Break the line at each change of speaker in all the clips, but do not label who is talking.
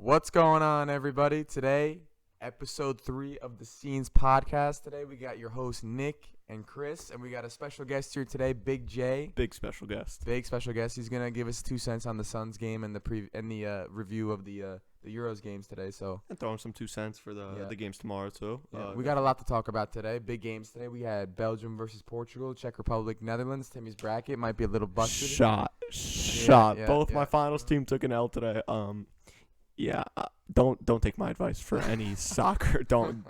What's going on, everybody? Today, episode 3 of the Scenes podcast. Today, we got your hosts, Nick and Kris, and we got a special guest here today, Big J.
Big special guest.
He's going to give us 2 cents on the Suns game and the review of the Euros games today. So,
And throw in some 2 cents for the games tomorrow, too.
we got a lot to talk about today. Big games today. We had Belgium versus Portugal, Czech Republic, Netherlands. Timmy's bracket might be a little busted.
Shot. Both my finals team took an L today. Don't take my advice for any soccer. Don't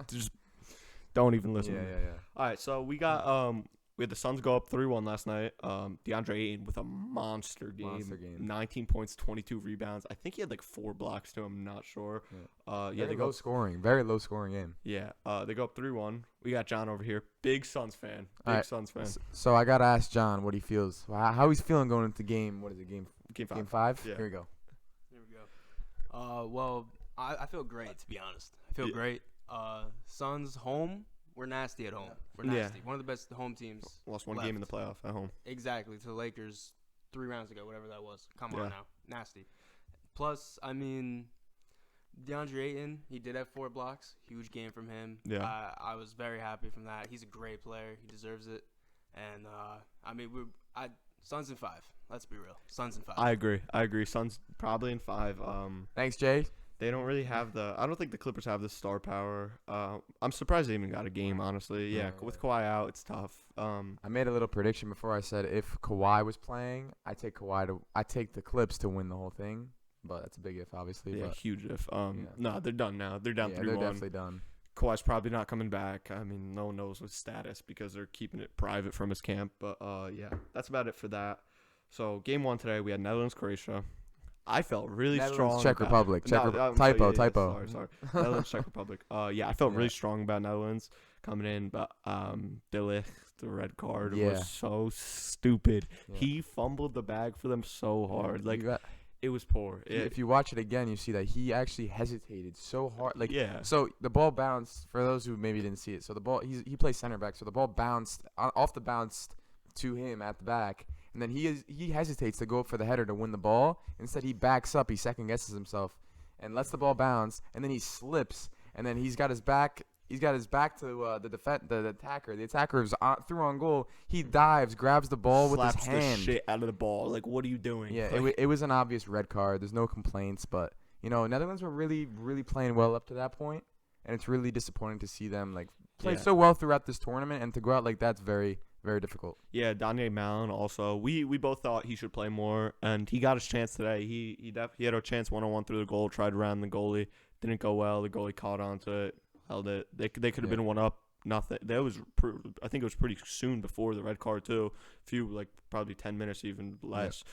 even listen to me. All right, so we had the Suns go up 3-1 last night. DeAndre Ayton with a monster game. 19 points, 22 rebounds. I think he had like 4 blocks too. I'm not sure.
Very low scoring game.
Yeah, they go up 3-1. We got John over here, big Suns fan. Suns fan.
So I gotta ask John what he feels, how he's feeling going into game. What is it, game 5? Game 5?
Yeah.
Here we go.
Well, I feel great, to be honest. I feel great. Suns home. We're nasty at home. We're nasty. One of the best home teams.
Lost one game in the playoff at home.
Exactly, to the Lakers 3 rounds ago, whatever that was. Come on now. Nasty. Plus, I mean, DeAndre Ayton, he did have 4 blocks. Huge game from him.
Yeah.
I was very happy from that. He's a great player. He deserves it. And, Suns in 5. Let's be real. Suns in 5.
I agree. Suns probably in 5.
Thanks, Jay.
They don't really have I don't think the Clippers have the star power. I'm surprised they even got a game, honestly. Yeah, with Kawhi out, it's tough.
I made a little prediction before. I said if Kawhi was playing, I take the Clips to win the whole thing. But that's a big if, obviously.
Yeah,
but
huge if. No, they're done now. They're down 3-1.
They're definitely done.
Kawhi's probably not coming back. I mean, no one knows his status because they're keeping it private from his camp. But, that's about it for that. So, game 1 today, we had Netherlands-Croatia. I felt really strong.
Czech Republic. Typo.
Sorry. Netherlands, Czech Republic. I felt really strong about Netherlands coming in, but De Ligt, the red card was so stupid. Yeah. He fumbled the bag for them so hard. It was poor.
If you watch it again, you see that he actually hesitated so hard. So the ball bounced. For those who maybe didn't see it, so the ball he plays center back. So the ball bounced off the bounce to him at the back. And then he hesitates to go for the header to win the ball. Instead, he backs up. He second guesses himself and lets the ball bounce. And then he slips. And then he's got his back. He's got his back to the attacker. The attacker is through on goal. He dives, grabs the ball with his hand.
Slaps the shit out of the ball. Like, what are you doing?
Yeah, it was an obvious red card. There's no complaints. But, Netherlands were really, really playing well up to that point. And it's really disappointing to see them, play so well throughout this tournament. And to go out like that's very, very difficult.
Yeah, Danye Mallon also. We both thought he should play more, and he got his chance today. He had a chance one-on-one through the goal, tried around the goalie. Didn't go well. The goalie caught onto it, held it. They could have been one up. Nothing. I think it was pretty soon before the red card too. Probably 10 minutes, even less.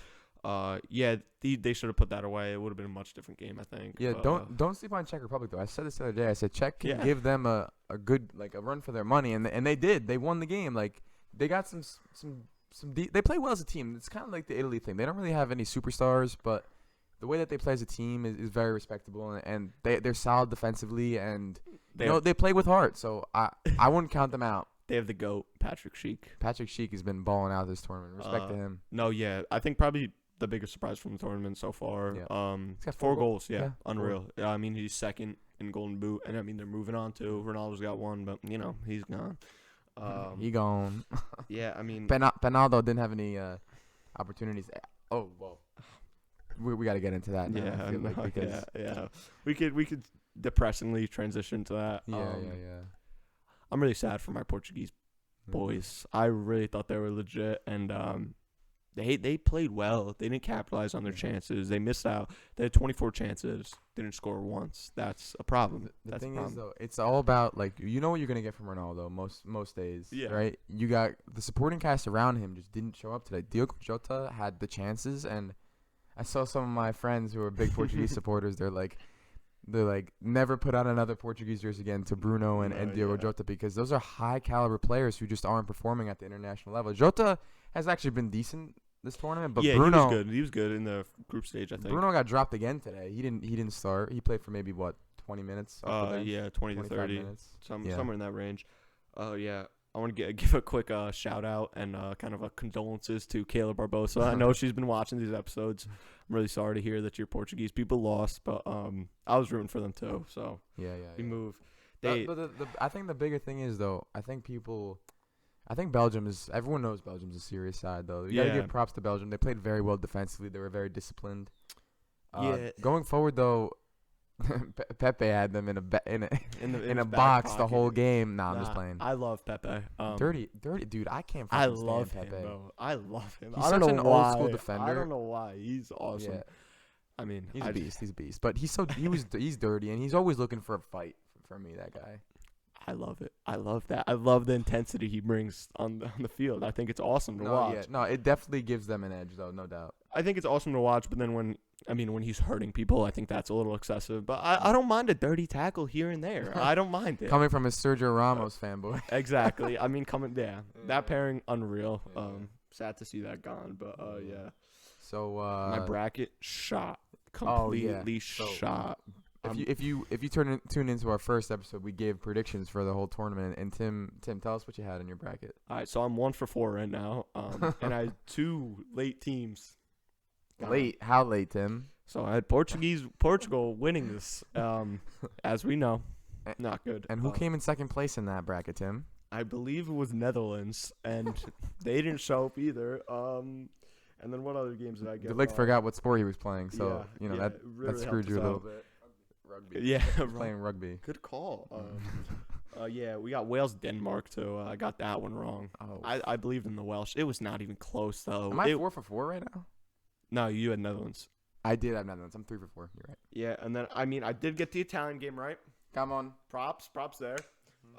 They should have put that away. It would have been a much different game, I think.
Yeah, don't sleep on Czech Republic though. I said this the other day. I said Czech can give them a good a run for their money, and they did. They won the game. They got some they play well as a team. It's kind of like the Italy thing. They don't really have any superstars, but the way that they play as a team is very respectable, and they're solid defensively, and they play with heart. So I wouldn't count them out.
They have the GOAT, Patrick Schick.
Patrick Schick has been balling out this tournament. Respect to him.
I think probably the biggest surprise from the tournament so far.
Yeah.
He's got 4 goals. Yeah, unreal. I mean, he's second in Golden Boot, and I mean they're moving on to Ronaldo's got 1, but he's gone.
He gone.
Yeah, I mean
Penaldo didn't have any opportunities. Oh well, we got to get into that now.
We could depressingly transition to that.
Yeah.
I'm really sad for my Portuguese boys. I really thought they were legit, and they played well. They didn't capitalize on their chances. They missed out. They had 24 chances, didn't score once. That's a problem.
The thing is, though, it's all about, what you're going to get from Ronaldo most days, right? You got the supporting cast around him just didn't show up today. Diogo Jota had the chances, and I saw some of my friends who are big Portuguese supporters. They're like, never put on another Portuguese jersey again to Bruno and Diogo Jota, because those are high-caliber players who just aren't performing at the international level. Jota has actually been decent this tournament, but Bruno,
he was good. He was good in the group stage, I think.
Bruno got dropped again today. He didn't start. He played for maybe 20 minutes.
20 to 30
minutes.
Somewhere in that range. to give a quick shout out and kind of a condolences to Kayla Barbosa. I know she's been watching these episodes. I'm really sorry to hear that your Portuguese people lost, but I was rooting for them too. So we move.
I think the bigger thing is though. I think Belgium is. Everyone knows Belgium's a serious side though. You gotta give props to Belgium. They played very well defensively. They were very disciplined. Going forward though. Pepe had them in a box
pocket.
The whole game. I'm just playing.
I love Pepe.
Dirty, dude. I can't.
I
Fucking
love
stand Pepe.
him, bro. I love him.
He's
I don't
such
know
an
why.
old school defender.
I don't know why. He's awesome.
Yeah.
I mean,
he's a beast. He's a beast. But he's dirty, and he's always looking for a fight. For me, that guy.
I love it. I love that. I love the intensity he brings on the field. I think it's awesome to watch.
Yeah. No, it definitely gives them an edge, though, no doubt.
I think it's awesome to watch, but then when he's hurting people, I think that's a little excessive. But I don't mind a dirty tackle here and there. I don't mind it.
Coming from a Sergio Ramos fanboy.
Exactly. I mean, that pairing, unreal.
Yeah.
Sad to see that gone, but yeah.
So
my bracket shot. Completely shot.
If you tune into our first episode, we gave predictions for the whole tournament. And Tim, tell us what you had in your bracket.
All right, so I'm 1 for 4 right now, and I had 2 late teams.
Late? How late, Tim?
So I had Portugal winning this, as we know, not good.
And who came in second place in that bracket, Tim?
I believe it was Netherlands, and they didn't show up either. And then what other games did I get?
Delict forgot what sport he was playing, so that
really
screwed you a little bit. Rugby.
Yeah,
playing rugby.
Good call. Yeah, we got Wales Denmark too. I got that one wrong.
Oh.
I believed in the Welsh. It was not even close though.
Am I 4 for 4 right now?
No, you had Netherlands.
I did have Netherlands. I'm 3 for 4. You're right.
Yeah, and then I did get the Italian game right.
Come on.
Props there.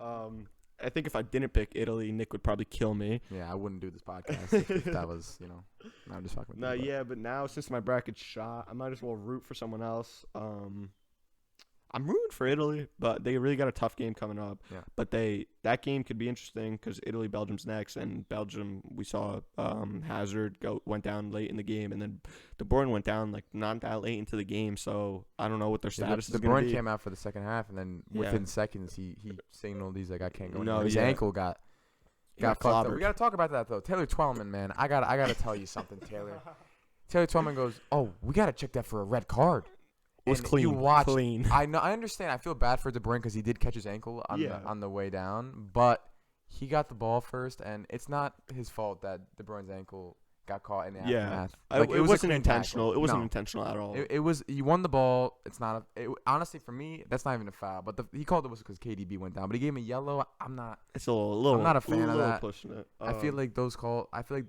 I think if I didn't pick Italy, Nick would probably kill me.
Yeah, I wouldn't do this podcast if that was, No, I'm just fucking with you.
But now since my bracket's shot, I might as well root for someone else. I'm rooting for Italy, but they really got a tough game coming up.
Yeah.
But that game could be interesting because Belgium's next, and Belgium we saw Hazard went down late in the game, and then De Bruyne went down like not that late into the game. So I don't know what their status is going to be.
De Bruyne came out for the second half, and then within seconds he signaled he's like, I can't go.
No,
his ankle got fucked up. We gotta talk about that though. Taylor Twellman, man, I gotta tell you something, Taylor. Taylor Twellman goes, oh, we gotta check that for a red card.
It was clean.
You watched,
clean.
I know. I understand. I feel bad for De Bruyne because he did catch his ankle on the way down, but he got the ball first, and it's not his fault that De Bruyne's ankle got caught in the aftermath.
Like, it wasn't intentional. Tackle. It wasn't intentional at all.
It was. You won the ball. It's not. Honestly, for me, that's not even a foul. But he called it was because KDB went down. But he gave me yellow. I'm not.
It's a little.
I'm not a fan of that.
Pushing it.
I feel like those calls. I feel like.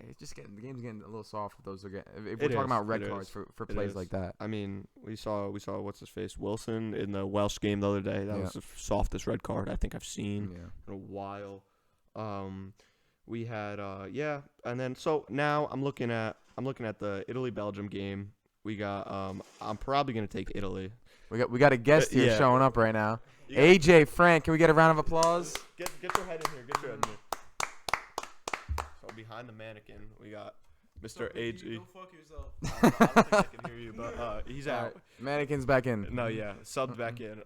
It's just the game's getting a little soft. If we're talking about red cards for plays like that.
I mean, we saw what's his face Wilson in the Welsh game the other day. That was the softest red card I think I've seen in a while. We had and then so now I'm looking at the Italy Belgium game. We got I'm probably gonna take Italy.
We got a guest here showing up right now. AJ Frank, can we get a round of applause?
Get your head in here. Get your head in here. Behind the mannequin, we got Mr. AG.
Go fuck yourself.
I don't think I can hear you, but he's out.
Mannequin's back in.
No, subbed back in.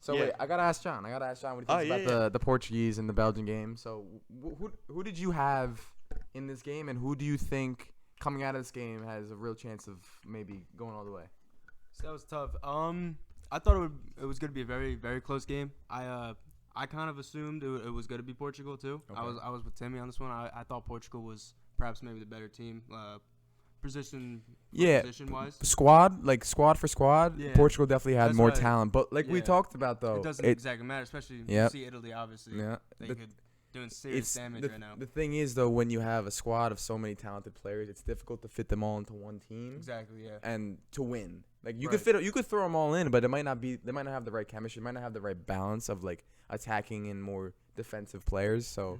Wait, I gotta ask John. What he thinks about the Portuguese and the Belgian game. So, who did you have in this game, and who do you think coming out of this game has a real chance of maybe going all the way?
So that was tough. I thought it was gonna be a very, very close game. I kind of assumed it was going to be Portugal too. Okay. I was with Timmy on this one. I thought Portugal was perhaps maybe the better team, position wise.
Squad for squad. Yeah. Portugal definitely had more talent, but we talked about though,
it doesn't exactly matter. Especially you see Italy, obviously. Yeah, they could doing serious damage right now.
The thing is though, when you have a squad of so many talented players, it's difficult to fit them all into one team.
Exactly. Yeah.
And to win, you could throw them all in, but they might not have the right chemistry, might not have the right balance of attacking and more defensive players. So,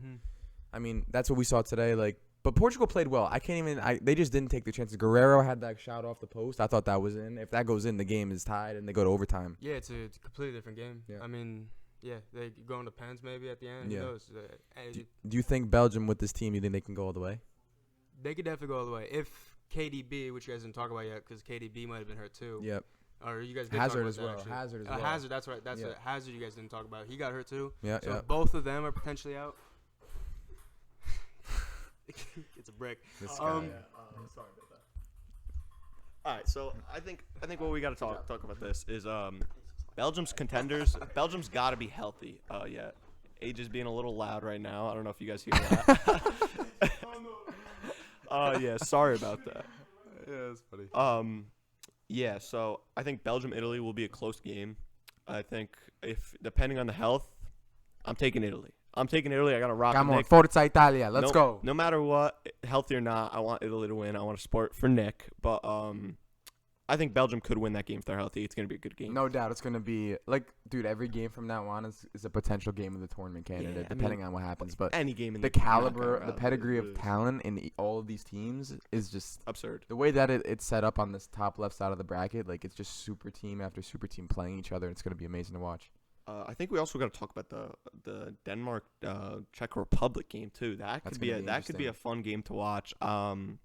I mean, that's what we saw today. But Portugal played well. They just didn't take the chances. Guerrero had that shot off the post. I thought that was in. If that goes in, the game is tied and they go to overtime.
Yeah, it's a completely different game. Yeah. I mean, they go into pens maybe at the end.
Yeah.
Who knows?
Do you think Belgium with this team, you think they can go all the way?
They could definitely go all the way. If KDB, which you guys didn't talk about yet, because KDB might have been hurt too.
Yep.
Or you guys did
Hazard
talk
as
about
well.
that, actually.
Hazard as well.
Hazard, that's right. That's
Yeah.
what Hazard you guys didn't talk about. He got hurt too.
Yeah,
So
yeah.
both of them are potentially out. It's a brick.
This
Sorry
guy.
about that. All right, so I think what we got to talk about this is Belgium's contenders. Belgium's got to be healthy. Yeah, Age is being a little loud right now. I don't know if you guys hear that. Yeah, sorry about that.
Yeah, that's funny.
Yeah, so I think Belgium-Italy will be a close game. I think if depending on the health, I'm taking Italy. I got to rock
Come on,
Nick.
Forza Italia. Let's go.
No matter what, healthy or not, I want Italy to win. I want to support for Nick, but I think Belgium could win that game if they're healthy. It's going to be a good game.
No doubt, it's gonna be dude. Every game from now on is a potential game of the tournament candidate, depending on what happens. But
any game in
the caliber, the pedigree of talent in all of these teams is just
absurd.
The way that it's set up on this top left side of the bracket, it's just super team after super team playing each other. It's gonna be amazing to watch.
I think we also got to talk about the Denmark Czech Republic game too. That could be a fun game to watch. I'm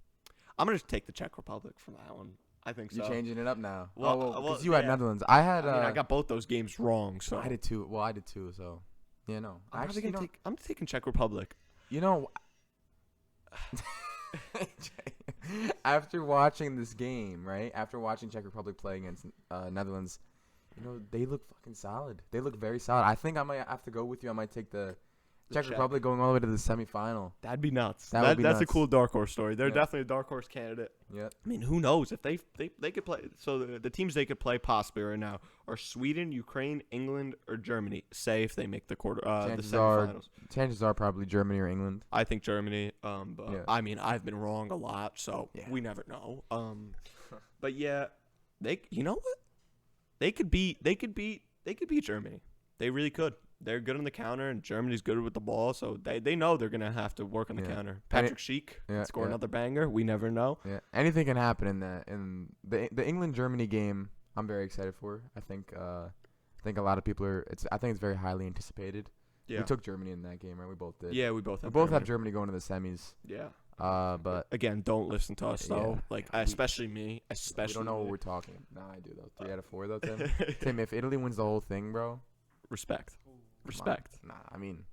gonna take the Czech Republic from that one. I think so.
You're changing it up now.
Well,
because you had Netherlands. I had.
I got both those games wrong. So
I did too. Well, I did too. So, yeah, no.
I'm taking Czech Republic.
You know, after watching this game, right? After watching Czech Republic play against Netherlands, they look fucking solid. They look very solid. I think I might have to go with you. I might take the Czech Republic going all the way to the semifinal.
That'd be nuts.
That's
nuts. A cool dark horse story. They're definitely a dark horse candidate.
Yeah.
I mean, who knows if they could play? So the teams they could play possibly right now are Sweden, Ukraine, England, or Germany. Say if they make the semifinals.
Chances are probably Germany or England.
I think Germany. But I mean, I've been wrong a lot, so we never know. But yeah, you know what? They could beat Germany. They really could. They're good on the counter, and Germany's good with the ball, so they know they're gonna have to work on the counter. Patrick Schick score another banger. We never know.
Yeah, anything can happen in that. In the England-Germany game, I'm very excited for. I think a lot of people are. I think it's very highly anticipated. Yeah. We took Germany in that game, right? We both did.
Yeah, we both
have Germany going to the semis.
Yeah.
But
again, don't listen to us though. Especially me.
We don't know what we're talking. No, I do though. 3 out of 4 though, Tim. Tim, if Italy wins the whole thing, bro.
Respect.
Nah, I mean,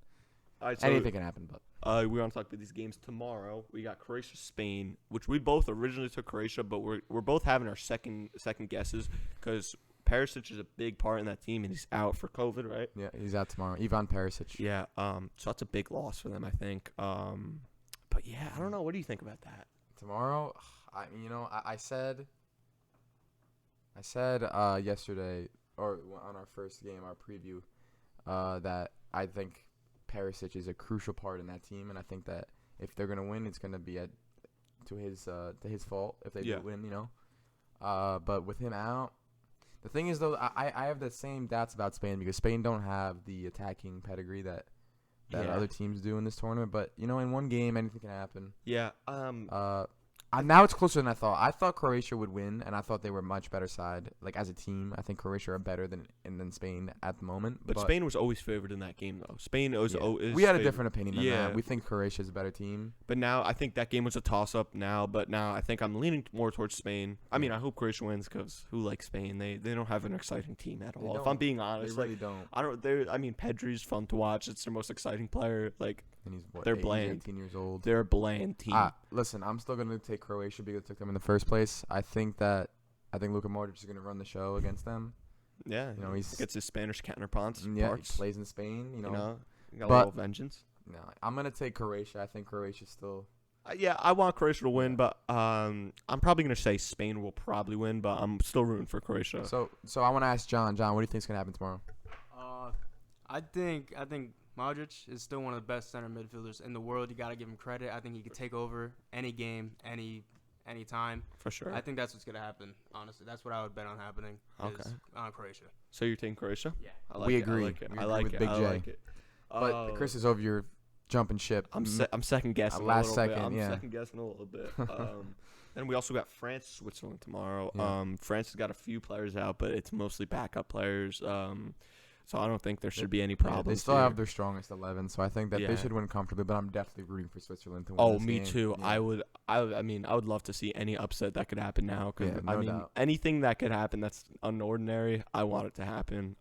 right, so
anything can happen. But
we want to talk about these games tomorrow. We got Croatia, Spain, which we both originally took Croatia, but we're both having our second guesses because Perisic is a big part in that team, and he's out for COVID, right?
Yeah, he's out tomorrow. Ivan Perisic.
Yeah. So that's a big loss for them, I think. But yeah, I don't know. What do you think about that?
Tomorrow, I said yesterday or on our first game, our preview. That I think Perisic is a crucial part in that team, and I think that if they're gonna win, it's gonna be to his fault if they do win, But with him out, the thing is though, I have the same doubts about Spain because Spain don't have the attacking pedigree that other teams do in this tournament. But in one game, anything can happen.
Yeah.
Now it's closer than I thought. I thought Croatia would win, and I thought they were a much better side. As a team, I think Croatia are better than Spain at the moment.
But Spain was always favored in that game, though. Spain is
we had a different opinion on that. We think Croatia is a better team.
But now I think that game was a toss-up now. But now I think I'm leaning more towards Spain. I mean, I hope Croatia wins because who likes Spain? They don't have an exciting team at all. If I'm being honest,
they really don't.
I don't. I mean, Pedri's fun to watch. It's their most exciting player.
And he's
they're bland.
18 years old.
They're a bland team.
Listen, I'm still gonna take Croatia because I took them in the first place. I think Luka Modric is gonna run the show against them.
Yeah, he gets his Spanish counterparts.
Yeah, he plays in Spain.
Got a little vengeance.
No, I'm gonna take Croatia. I think Croatia still.
I want Croatia to win, but I'm probably gonna say Spain will probably win, but I'm still rooting for Croatia.
So I want to ask John. John, what do you think is gonna happen tomorrow?
I think Modric is still one of the best center midfielders in the world. You got to give him credit. I think he could take over any game, any time.
For sure.
I think that's what's going to happen, honestly. That's what I would bet on happening.
Okay.
On Croatia.
So you're taking Croatia?
Yeah.
We agree.
I like it.
But Kris is over your jumping ship.
I'm second guessing
last
a little
second,
bit. I'm second guessing a little bit. And we also got France, Switzerland tomorrow.
Yeah.
France has got a few players out, but it's mostly backup players. So I don't think there should be any problems.
They still
here.
have their strongest 11, so I think that they should win comfortably. But I'm definitely rooting for Switzerland to win.
Oh,
this
me
game.
too.
Yeah.
I mean, I would love to see any upset that could happen now. Cause
no doubt.
anything that could happen that's unordinary, I want it to happen.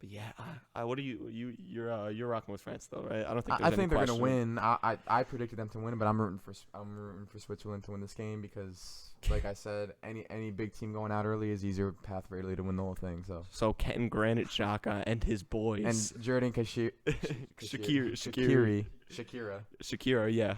But yeah, what are you're rocking with France though, right? I don't think.
I think they're gonna win. I predicted them to win, but I'm rooting for Switzerland to win this game because, like I said, any big team going out early is easier path for Italy to win the whole thing. So
Ken Granit Xhaka and his boys
and Jordan Shakira, yeah,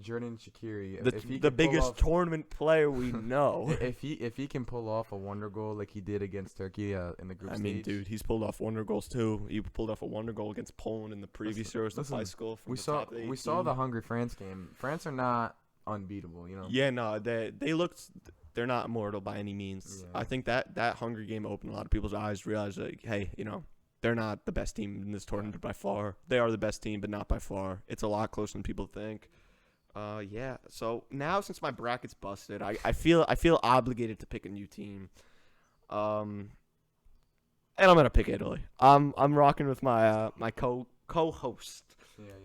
Jordan Shaqiri,
the biggest tournament player we know.
if he can pull off a wonder goal like he did against Turkey in the group stage.
I mean, dude, he's pulled off wonder goals too. He pulled off a wonder goal against Poland in the previous year.
We saw the Hungary France game. France are not unbeatable, you know.
Yeah, no, they're not immortal by any means. Yeah. I think that Hungary game opened a lot of people's eyes, realized that, hey, you know, they're not the best team in this tournament by far. They are the best team, but not by far. It's a lot closer than people think. Yeah. So now, since my bracket's busted, I feel obligated to pick a new team. And I'm gonna pick Italy. I'm rocking with my my co-host.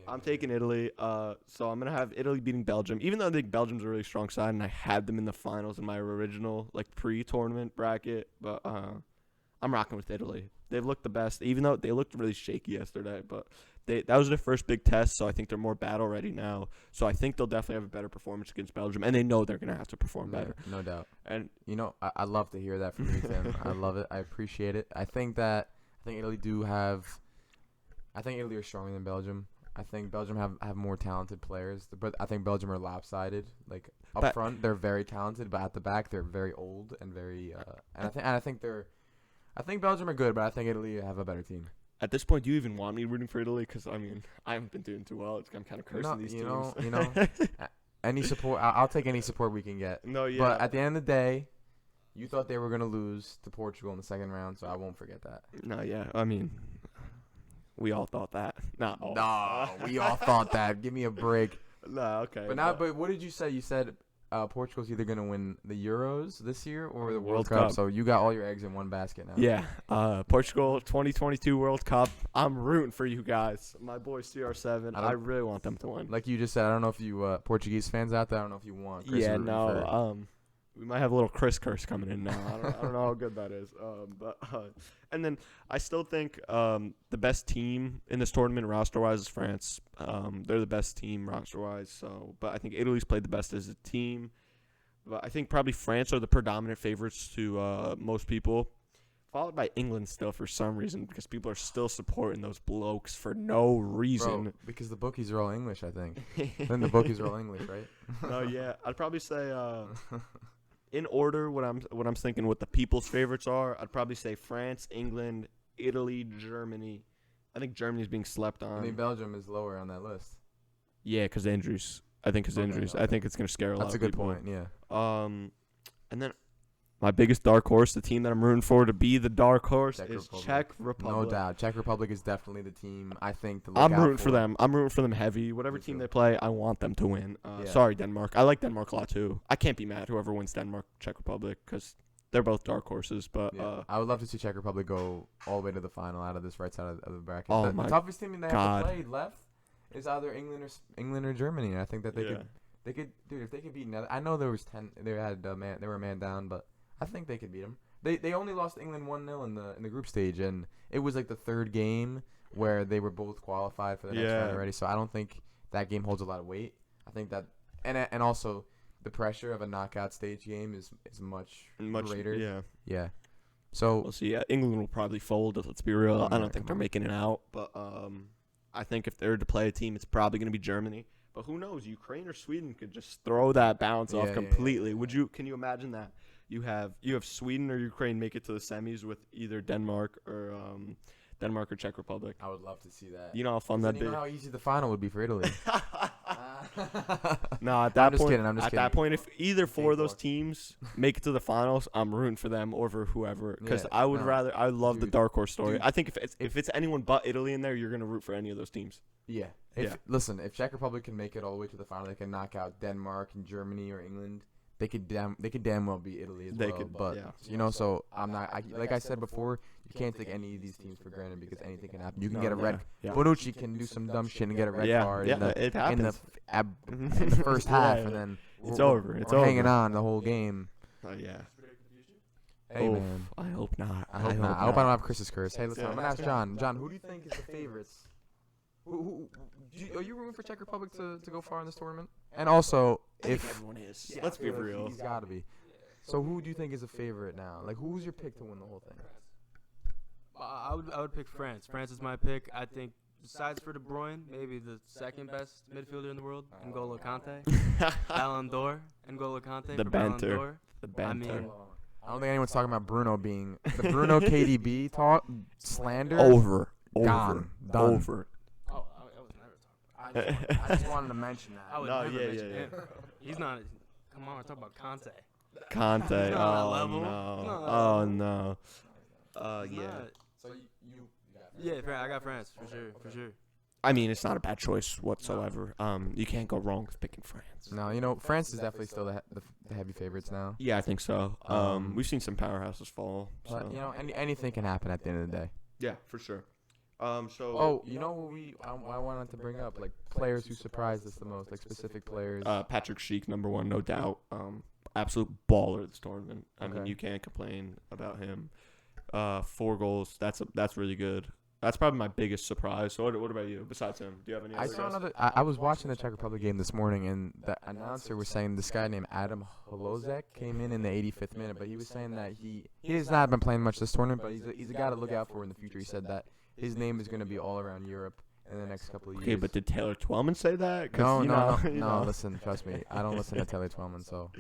I'm taking Italy. So I'm gonna have Italy beating Belgium, even though I think Belgium's a really strong side, and I had them in the finals in my original pre-tournament bracket. But I'm rocking with Italy. They've looked the best, even though they looked really shaky yesterday. But that was their first big test, so I think they're more battle ready now. So I think they'll definitely have a better performance against Belgium, and they know they're gonna have to perform better.
No doubt.
And
you know, I love to hear that from you, Tim. I love it. I appreciate it. I think Italy are stronger than Belgium. I think Belgium have more talented players, but I think Belgium are lopsided. Like up front, they're very talented, but at the back, they're very old and very. I think Belgium are good, but I think Italy have a better team.
At this point, do you even want me rooting for Italy? Because I mean, I haven't been doing too well. I'm kind of cursing these teams.
You know, any support. I'll take any support we can get.
No, yeah.
But at the end of the day, you thought they were gonna lose to Portugal in the second round, so I won't forget that.
No, yeah. I mean, we all thought that.
No, we all thought that. Give me a break.
No, okay.
But what did you say? You said Portugal's either gonna win the Euros this year or the World Cup. So you got all your eggs in one basket now.
Yeah. Portugal 2022 World Cup. I'm rooting for you guys. My boy CR7. I really want them to win.
Like you just said, I don't know if you Portuguese fans out there. I don't know if you want. Kris
we might have a little Kris curse coming in now. I don't know how good that is. And then I still think the best team in this tournament roster-wise is France. They're the best team roster-wise. But I think Italy's played the best as a team. But I think probably France are the predominant favorites to most people, followed by England still for some reason because people are still supporting those blokes for no reason.
Bro, because the bookies are all English, I think. Then the bookies are all English, right?
No, yeah. I'd probably say in order what I'm thinking what the people's favorites are, I'd probably say France, England, Italy, Germany. I think Germany's being slept on.
I mean, Belgium is lower on that list.
Yeah, because injuries. I think injuries. Okay. I think it's going to scare a lot of people.
That's a good point, yeah.
And then my biggest dark horse, the team that I'm rooting for to be the dark horse, is Czech Republic.
No doubt. Czech Republic is definitely the team I think to look
I'm
out
rooting for them. I'm rooting for them heavy. Whatever team they play, I want them to win. Sorry, Denmark. I like Denmark a lot, too. I can't be mad whoever wins Denmark, Czech Republic, because they're both dark horses. But
I would love to see Czech Republic go all the way to the final out of this right side of the bracket.
Oh
the toughest team they have to play left is either England or Germany. I think that they could, dude, if they could beat Netherlands. I know there was 10. They were a man down, but I think they could beat them. They only lost England 1-0 in the group stage, and it was like the third game where they were both qualified for the next round already. So I don't think that game holds a lot of weight. I think that, and also the pressure of a knockout stage game is much greater. Yeah. So
we'll see. Yeah, England will probably fold. Let's be real. I don't think they're making it out, but I think if they're to play a team, it's probably going to be Germany. But who knows? Ukraine or Sweden could just throw that balance off completely.
Yeah.
Can you imagine that? You have Sweden or Ukraine make it to the semis with either Denmark or Czech Republic.
I would love to see that.
You know how fun that'd be.
You know how easy the final would be for Italy.
No, at that point,
I'm just kidding.
That point, if either four of those teams make it to the finals, I'm rooting for them over whoever. Because I would rather. I love the dark horse story. I think if it's anyone but Italy in there, you're gonna root for any of those teams.
Yeah. Listen, if Czech Republic can make it all the way to the final, they can knock out Denmark and Germany or England. they could damn well beat Italy as well. But
yeah.
you know, so I'm not. Like I said before, you can't take any of these teams for granted because anything can happen. You can get a red.
Yeah.
Bonucci can do some dumb shit and get a red card.
It happens.
In the first half, and then
it's over. It's
we're
over.
hanging on the whole game.
Yeah.
Hey man,
I hope not.
I hope not. I hope I don't have Chris's curse. Hey, listen, I'm gonna ask John. John, who do you think is the favorites? Are you rooting for Czech Republic to go far in this tournament? And also,
if everyone is, let's be real,
he's got to be. So who do you think is a favorite now? Like, who's your pick to win the whole thing?
I would pick France. France is my pick. I think besides for De Bruyne, maybe the second best midfielder in the world, N'Golo Kante, Ballon d'Or, N'Golo Kante.
The
for
banter.
Ballon d'Or.
The banter.
I mean,
I don't think anyone's talking about Bruno being the Bruno KDB talk slander.
Over.
Gone. Done.
Over.
Oh, I was never talking.
I just wanted to mention that.
I would
No,
never
yeah,
mention
yeah,
him. He's not. Come on, we're talking about Kante.
Conte.
He's not on that
Oh
level.
no.
No.
Oh no.
He's
Yeah.
not.
So you
Yeah, I got France for sure.
I mean, it's not a bad choice whatsoever. You can't go wrong with picking France.
No, you know, France is definitely still the heavy favorites now.
Yeah, I think so. We've seen some powerhouses fall.
But
So.
you know, anything can happen at the end of the day.
Yeah, for sure. So.
Oh, you know what I wanted to bring up, like players who surprised us the most, like specific players.
Patrick Schick, number one, no doubt. Absolute baller this tournament. I mean,
Okay.
you can't complain about him. 4 goals. That's really good. That's probably my biggest surprise. So what about you? Besides him, do you have any?
I
other
saw
guys?
another. I was watching the Czech Republic game this morning, and the announcer was saying this guy named Adam Holozek came in the 85th minute, but he was saying that he has not been playing much this tournament, but he's a guy to look out for in the future. He said that his name is going to be all around Europe in the next couple of years.
Okay, but did Taylor Twellman say that? 'Cause,
No. Listen, trust me, I don't listen to Taylor Twellman, so.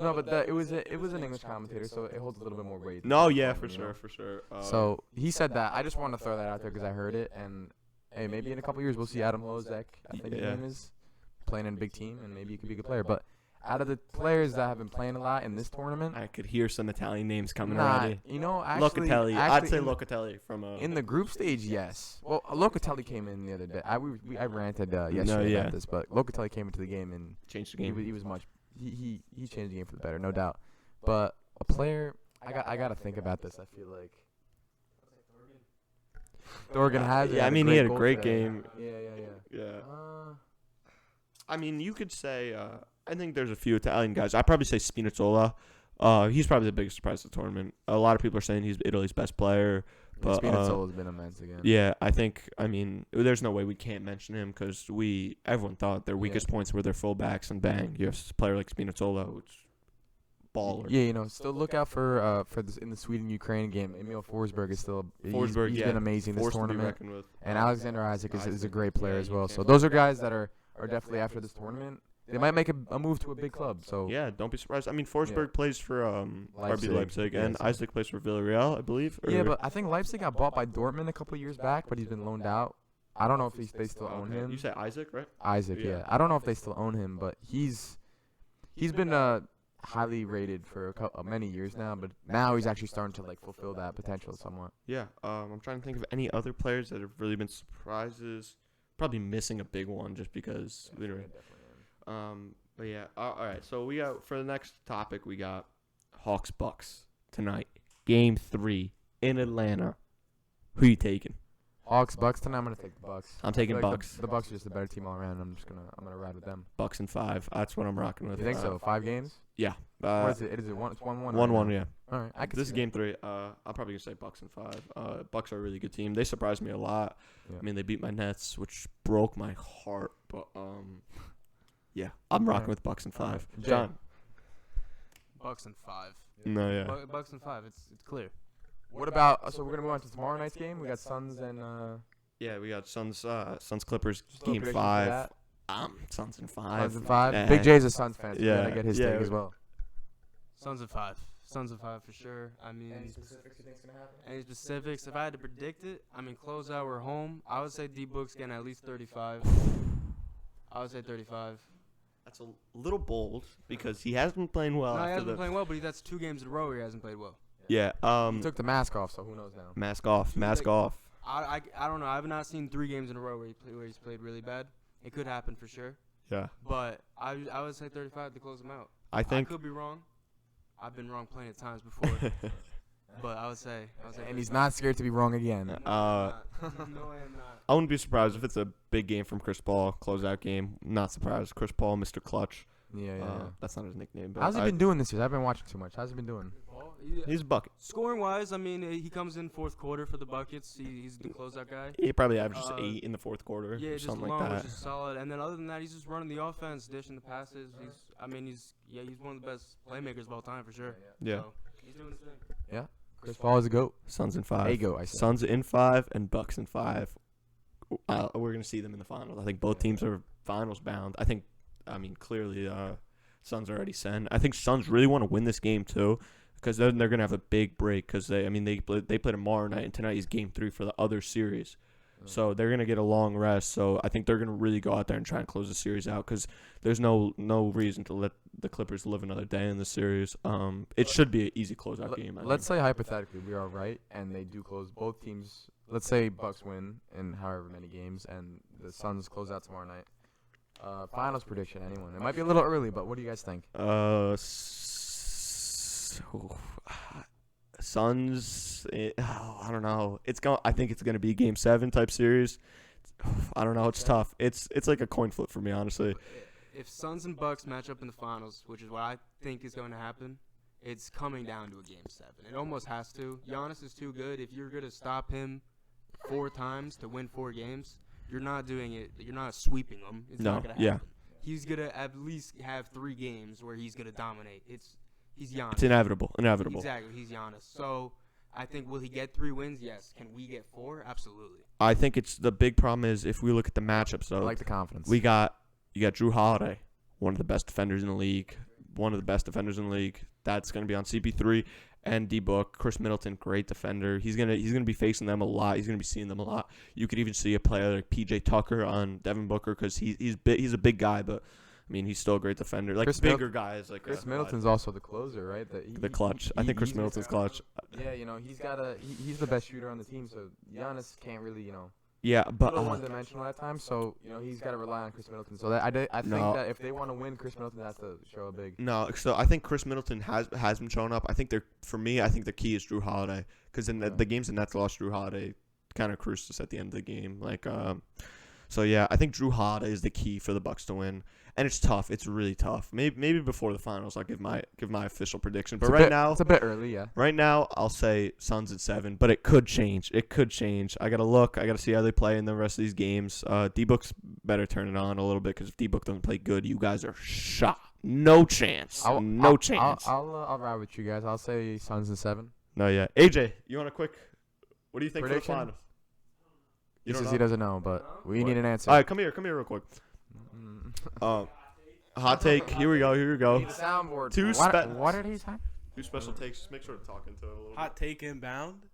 No, but it was an English commentator, so it holds a little bit more weight.
No, yeah,
Twellman,
for
you know?
sure.
So he said that. I just wanted to throw that out there because I heard it, and hey, maybe in a couple years we'll see Adam Holozek. I think his
Yeah.
name is playing in a big team, and maybe he could be a good player. But out of the players that have been playing a lot in this tournament,
I could hear some Italian names coming
nah,
already.
you know, actually,
Locatelli. I'd say
in-
Locatelli from
In the group stage, yes. Well, Locatelli came in the other day. I ranted yesterday
yeah.
about this, but Locatelli came into the game and
changed the
he
game.
was much. He changed the game for the better, no doubt. But a player, I got to think about this. I feel like Dorgan has.
Yeah, I mean, he had a great
goal today.
game.
Yeah.
Yeah. I mean, you could say. I think there's a few Italian guys. I'd probably say Spinazzola. He's probably the biggest surprise of the tournament. A lot of people are saying he's Italy's best player. But
Spinazzola's been immense again.
yeah, I mean, there's no way we can't mention him because everyone thought their weakest points were their fullbacks, and bang, you have a player like Spinazzola, which baller.
Yeah, you know, still look out for this in the Sweden-Ukraine game. Emil Forsberg is still he's been amazing this
Forced to be
tournament,
reckoned with.
and Alexander Isaac is a great player as
you
well.
can't
So
fault
those are guys that are definitely after this tournament. They might make a move to a big club. So
Yeah, don't be surprised. I mean, Forsberg plays for RB Leipzig, and
yes.
Isaac plays for Villarreal, I believe.
yeah, but I think Leipzig got bought by Dortmund a couple years back, but he's been loaned out. I don't know if they still own him.
You say Isaac, right?
Isaac,
Yeah.
yeah. I don't know if they still own him, but he's been highly rated for many years now, but now he's actually starting to like fulfill that potential somewhat.
Yeah. I'm trying to think of any other players that have really been surprises. Probably missing a big one just because. But yeah. All right. So we got for the next topic, we got Hawks Bucks tonight, Game 3 in Atlanta. Who you taking?
Hawks, Bucks tonight. I'm gonna take the Bucks.
I'm taking
Like
Bucks.
The Bucks are just a better team all around. I'm gonna ride with them.
Bucks and 5. That's what I'm rocking with.
You think so? 5 games?
Yeah.
What is it? Is it one? It's 1-1.
1-1. Yeah.
All right. I can
This is
see
game 3. I'm probably gonna say Bucks and 5. Bucks are a really good team. They surprised me a lot.
Yeah.
I mean, they beat my Nets, which broke my heart. But yeah, I'm rocking with Bucks and 5.
Jay.
John.
Bucks and 5.
No, yeah.
Bucks and 5. It's clear.
What about? So we're gonna move on to tomorrow night's game. We got Suns and.
Yeah, we got Suns Clippers
Just a little
game
prediction for
5.
that.
Suns and 5.
Suns and 5.
Yeah.
Big J's a Suns fan, so
Yeah.
we gotta get his
Yeah.
take as well.
Suns and 5. Suns and 5 for sure. I mean,
specifics you think's gonna happen?
any specifics? If I had to predict it, I mean, closeout we're home. I would say D-Book's getting at least 35. I would say 35.
That's a little bold because he has been playing well
No, he
after
hasn't
the
been playing well, but that's 2 games in a row where he hasn't played well.
Yeah.
He took the mask off, so who knows now?
Mask off. Mask off.
I don't know. I have not seen 3 games in a row where he's played really bad. It could happen for sure.
Yeah.
But I would say 35 to close him out.
I think.
I could be wrong. I've been wrong plenty of times before. But I would say.
And he's not scared to be wrong again.
No, I am not.
I wouldn't be surprised if it's a big game from Chris Paul, closeout game. Not surprised. Chris Paul, Mr. Clutch.
Yeah.
That's not his nickname. But
How's he been doing this year? I've been watching too much. How's he been doing?
He's a bucket.
Scoring wise, I mean, he comes in fourth quarter for the buckets. He's the closeout guy.
He probably averages 8 in the fourth quarter.
Yeah, just
something
alone,
like that.
which is solid. And then other than that, he's just running the offense, dishing the passes. He's one of the best playmakers of all time for sure.
Yeah.
So, he's doing his thing.
Yeah. Chris Paul is a GOAT.
Suns in 5.
A GOAT, I said.
Suns in 5 and Bucks in 5. We're gonna see them in the finals. I think both teams are finals bound. Clearly, Suns already sent. I think Suns really want to win this game too, because then they're gonna have a big break. Because they play tomorrow night, and tonight is game 3 for the other series. So they're gonna get a long rest. So I think they're gonna really go out there and try and close the series out, because there's no reason to let the Clippers live another day in the series. It should be an easy closeout game.
Let's say hypothetically we are right and they do close both teams. Let's say Bucks win in however many games and the Suns close out tomorrow night. Finals prediction, anyone? It might be a little early, but what do you guys think?
Suns. I don't know. I think it's gonna be Game 7 type series. I don't know. It's tough. It's like a coin flip for me, honestly.
If Suns and Bucks match up in the finals, which is what I think is going to happen, it's coming down to a Game 7. It almost has to. Giannis is too good. If you're gonna stop him 4 times to win 4 games, you're not doing it. You're not sweeping him. It's not gonna happen.
Yeah.
He's gonna at least have 3 games where he's gonna dominate. He's Giannis.
It's inevitable.
Exactly. He's Giannis. So I think, will he get 3 wins? Yes. Can we get 4? Absolutely.
I think it's the big problem is if we look at the matchups though.
I like the confidence.
You got Drew Holiday, one of the best defenders in the league. That's going to be on CP3 and D-Book. Chris Middleton, great defender. He's gonna be facing them a lot. He's gonna be seeing them a lot. You could even see a player like PJ Tucker on Devin Booker, because he's a big guy, but I mean he's still a great defender. Like bigger guys like
Chris Middleton's also the closer, right?
The clutch. I think Chris Middleton's clutch.
Yeah, he's the best shooter on the team, so Giannis can't really
Yeah, but
one-dimensional at times, so he's got to rely on Chris Middleton. So I think that if they want to win, Chris Middleton has to show a big.
No, so I think Chris Middleton has been showing up. I think the key is Drew Holiday, because in the games the Nets lost, Drew Holiday kind of cruised us at the end of the game. So yeah, I think Drew Holiday is the key for the Bucks to win, and it's tough. It's really tough. Maybe before the finals, I'll give my official prediction. But now
it's a bit early, yeah.
Right now, I'll say Suns at 7, but it could change. I gotta look. I gotta see how they play in the rest of these games. D-Book's better turn it on a little bit, because if D-Book doesn't play good, you guys are shot. No chance. No chance.
I'll ride with you guys. I'll say Suns at 7.
No, yeah. AJ, you want a quick? What do you think
prediction?
For the finals?
He says he doesn't know, but we need an answer.
All right, come here real quick. Hot take. Here we go.
Need a soundboard. What did he say?
2 special takes. Just make sure to talk into it a little.
Hot take inbound.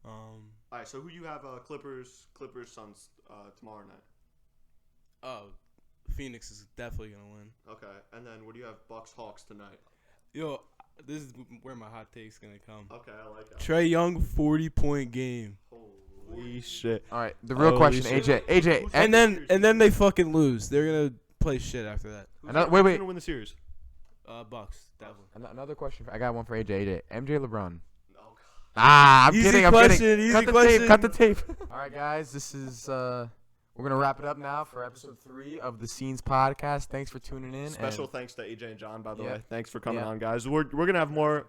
All right. So who you have? Clippers, Suns tomorrow night.
Oh, Phoenix is definitely gonna win.
Okay. And then what do you have? Bucks, Hawks tonight.
This is where my hot take's gonna come.
Okay, I like that.
Trae Young 40-point game.
Holy shit!
All right. The real question, AJ,
and then they fucking lose. They're gonna play shit after that.
Who's gonna win the series?
Bucks, definitely.
Another question. I got one for AJ. MJ LeBron.
No.
I'm
easy
kidding.
Question, easy question.
Cut the tape. All right, guys. This is we're gonna wrap it up now for episode 3 of the Scenes podcast. Thanks for tuning in.
Special thanks to AJ and John, by the way. Thanks for coming on, guys. We're gonna have more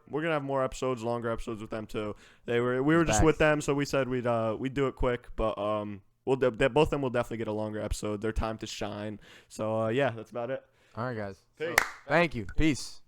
episodes, longer episodes with them too. We were just with them, so we said we'd do it quick, but both of them will definitely get a longer episode. Their time to shine. So yeah, that's about it.
All right, guys.
Peace.
Thank you. Peace.